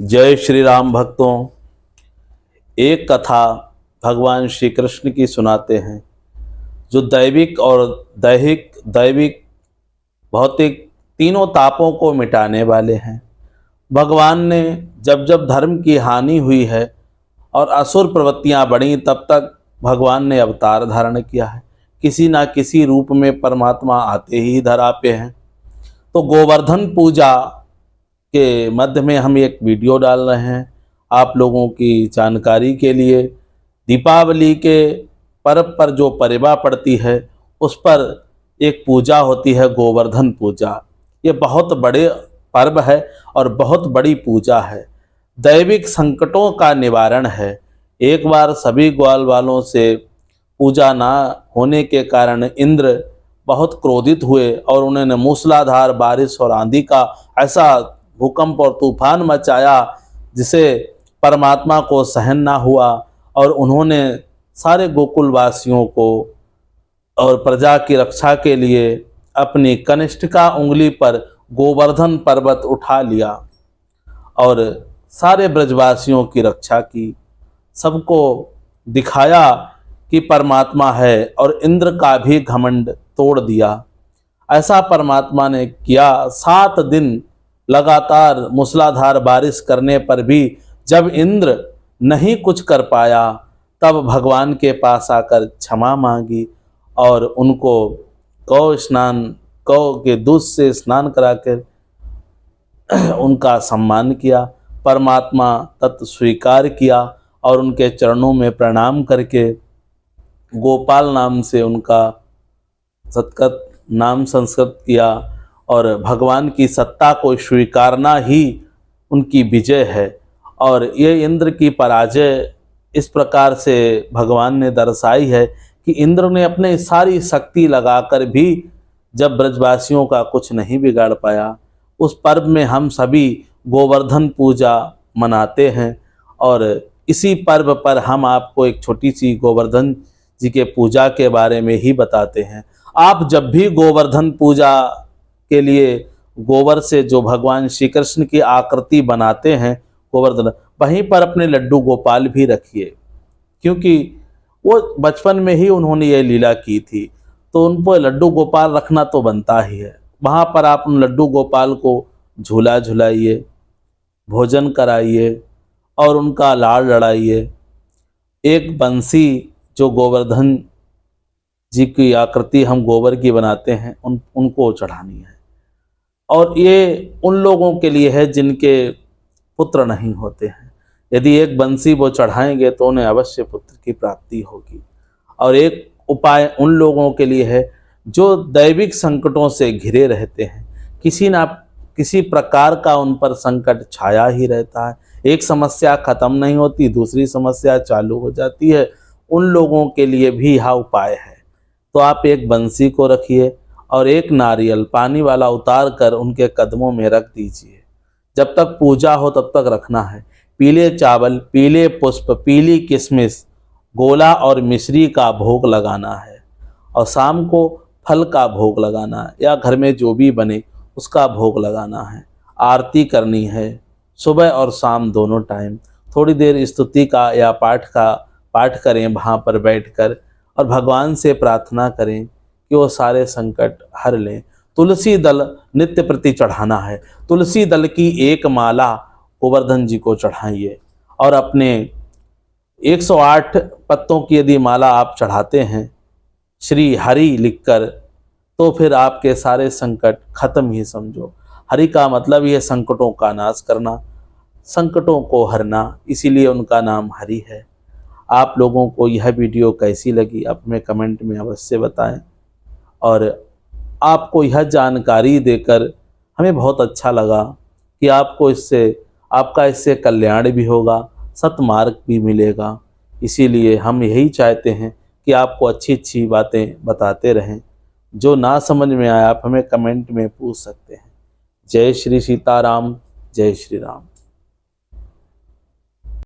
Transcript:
जय श्री राम भक्तों। एक कथा भगवान श्री कृष्ण की सुनाते हैं जो दैविक और दैविक भौतिक तीनों तापों को मिटाने वाले हैं। भगवान ने जब जब धर्म की हानि हुई है और असुर प्रवृत्तियां बढ़ी तब तक भगवान ने अवतार धारण किया है। किसी ना किसी रूप में परमात्मा आते ही धरा पे हैं। तो गोवर्धन पूजा के मध्य में हम एक वीडियो डाल रहे हैं आप लोगों की जानकारी के लिए। दीपावली के पर्व पर जो परिबा पड़ती है उस पर एक पूजा होती है, गोवर्धन पूजा। ये बहुत बड़े पर्व है और बहुत बड़ी पूजा है, दैविक संकटों का निवारण है। एक बार सभी ग्वाल वालों से पूजा ना होने के कारण इंद्र बहुत क्रोधित हुए और उन्होंने मूसलाधार बारिश और आंधी का ऐसा भूकंप और तूफान मचाया जिसे परमात्मा को सहन ना हुआ और उन्होंने सारे गोकुल वासियों को और प्रजा की रक्षा के लिए अपनी कनिष्ठिका उंगली पर गोवर्धन पर्वत उठा लिया और सारे ब्रजवासियों की रक्षा की। सबको दिखाया कि परमात्मा है और इंद्र का भी घमंड तोड़ दिया। ऐसा परमात्मा ने किया। 7 दिन लगातार मूसलाधार बारिश करने पर भी जब इंद्र नहीं कुछ कर पाया तब भगवान के पास आकर क्षमा मांगी और उनको गौ के दूध से स्नान कराकर उनका सम्मान किया। परमात्मा तत् स्वीकार किया और उनके चरणों में प्रणाम करके गोपाल नाम से उनका सत्कृत नाम संस्कृत किया और भगवान की सत्ता को स्वीकारना ही उनकी विजय है। और ये इंद्र की पराजय इस प्रकार से भगवान ने दर्शाई है कि इंद्र ने अपने सारी शक्ति लगाकर भी जब ब्रजवासियों का कुछ नहीं बिगाड़ पाया। उस पर्व में हम सभी गोवर्धन पूजा मनाते हैं और इसी पर्व पर हम आपको एक छोटी सी गोवर्धन जी के पूजा के बारे में ही बताते हैं। आप जब भी गोवर्धन पूजा के लिए गोबर से जो भगवान श्री कृष्ण की आकृति बनाते हैं गोवर्धन, वहीं पर अपने लड्डू गोपाल भी रखिए, क्योंकि वो बचपन में ही उन्होंने ये लीला की थी तो उन पर लड्डू गोपाल रखना तो बनता ही है। वहाँ पर आप उन लड्डू गोपाल को झूला झुलाइए, भोजन कराइए और उनका लाड़ लड़ाइए। एक बंसी जो गोवर्धन जी की आकृति हम गोबर की बनाते हैं उनको चढ़ानी है। और ये उन लोगों के लिए है जिनके पुत्र नहीं होते हैं। यदि एक बंसी वो चढ़ाएंगे तो उन्हें अवश्य पुत्र की प्राप्ति होगी। और एक उपाय उन लोगों के लिए है जो दैविक संकटों से घिरे रहते हैं, किसी ना किसी प्रकार का उन पर संकट छाया ही रहता है। एक समस्या खत्म नहीं होती, दूसरी समस्या चालू हो जाती है। उन लोगों के लिए भी यह उपाय है। तो आप एक बंसी को रखिए और एक नारियल पानी वाला उतार कर उनके कदमों में रख दीजिए। जब तक पूजा हो तब तक रखना है। पीले चावल, पीले पुष्प, पीली किशमिश, गोला और मिश्री का भोग लगाना है और शाम को फल का भोग लगाना है या घर में जो भी बने उसका भोग लगाना है। आरती करनी है सुबह और शाम दोनों टाइम। थोड़ी देर स्तुति का या पाठ करें वहाँ पर बैठकर और भगवान से प्रार्थना करें कि वो सारे संकट हर लें। तुलसी दल नित्य प्रति चढ़ाना है। तुलसी दल की एक माला गोवर्धन जी को चढ़ाइए और अपने 108 पत्तों की यदि माला आप चढ़ाते हैं श्री हरि लिखकर तो फिर आपके सारे संकट खत्म ही समझो। हरि का मतलब यह संकटों का नाश करना, संकटों को हरना, इसीलिए उनका नाम हरि है। आप लोगों को यह वीडियो कैसी लगी आप हमें कमेंट में अवश्य बताएं और आपको यह जानकारी देकर हमें बहुत अच्छा लगा कि आपका इससे कल्याण भी होगा, सत्मार्ग भी मिलेगा। इसीलिए हम यही चाहते हैं कि आपको अच्छी अच्छी बातें बताते रहें। जो ना समझ में आए आप हमें कमेंट में पूछ सकते हैं। जय श्री सीताराम, जय श्री राम।